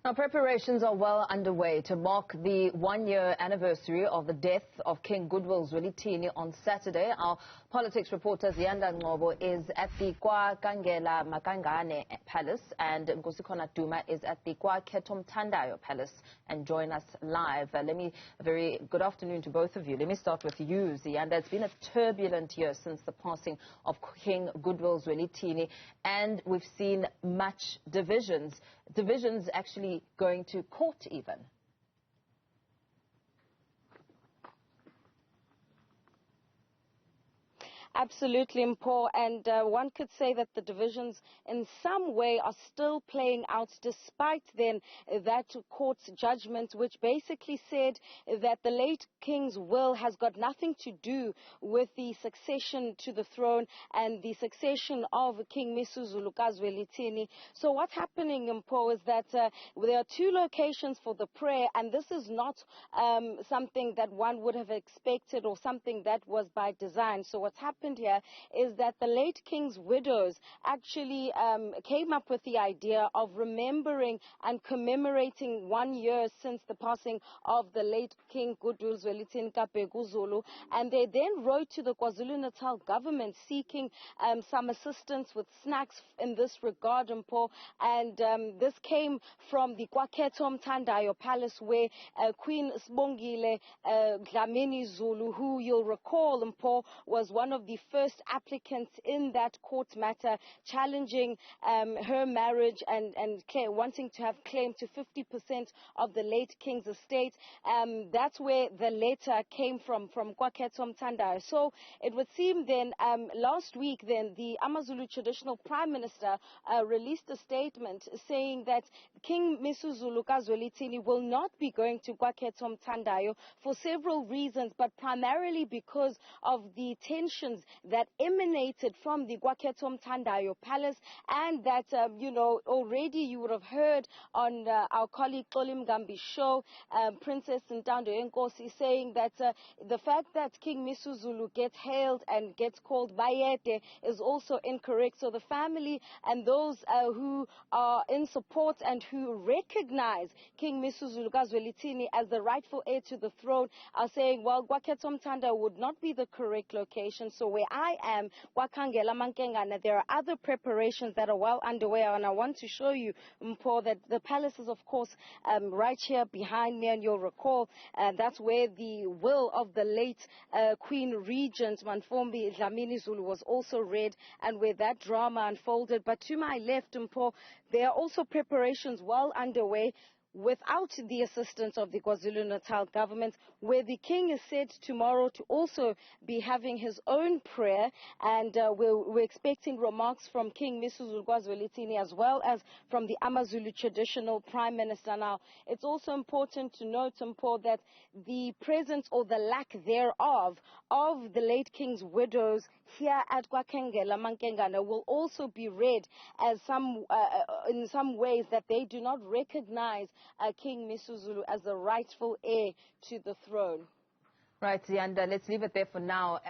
Now, preparations are well underway to mark the one-year anniversary of the death of King Goodwill Zwelithini on Saturday. Our politics reporter Ziyanda Ngcobo is at the KwaKhangelamankengane Palace, and Nkosikhona Duma is at the KwaKhangelamankengane Palace and join us live. A very good afternoon to both of you. Let me start with you, Ziyanda. It's been a turbulent year since the passing of King Goodwill Zwelithini, and we've seen much divisions actually going to court even. Absolutely, Mpo, and one could say that the divisions in some way are still playing out despite then that court's judgment, which basically said that the late King's will has got nothing to do with the succession to the throne and the succession of King Zwelithini. So what's happening, Mpo, is that there are two locations for the prayer, and this is not something that one would have expected or something that was by design. So what's happened here is that the late King's widows actually came up with the idea of remembering and commemorating 1 year since the passing of the late King Goodwill Zwelithini Zulu, and they then wrote to the KwaZulu-Natal government seeking some assistance with snacks in this regard, and this came from the KwaKhangelamankengane Palace, where Queen Sibongile Dlamini Zulu, who you'll recall, was one of the first applicants in that court matter, challenging her marriage and wanting to have claim to 50% of the late King's estate. That's where the letter came from KwaKhangelamankengane. So it would seem then last week then the AmaZulu traditional prime minister released a statement saying that King Zwelithini will not be going to KwaKhangelamankengane for several reasons, but primarily because of the tensions that emanated from the KwaKhangelamankengane Palace, and that, already you would have heard on our colleague Xolim Gambi's show, Princess Ntando Nkosi, saying that the fact that King Zulu gets hailed and gets called Bayete is also incorrect. So the family and those who are in support and who recognize King Zwelithini as the rightful heir to the throne are saying, well, KwaKhangelamankengane would not be the correct location. So where I am, KwaKhangelamankengane, there are other preparations that are well underway, and I want to show you, Mpo, that the palace is, of course, right here behind me, and you'll recall that's where the will of the late Queen Regent Manfombi Dlamini Zulu was also read, and where that drama unfolded. But to my left, Mpo, there are also preparations well underway without the assistance of the KwaZulu-Natal government, where the king is said tomorrow to also be having his own prayer, and we're expecting remarks from King Zwelithini as well as from the AmaZulu traditional prime minister. Now, it's also important to note, Mpo, that the presence or the lack thereof of the late king's widows here at KwaKhangelamankengane will also be read as in some ways that they do not recognize King Zulu as the rightful heir to the throne. Right, Ziyanda, let's leave it there for now.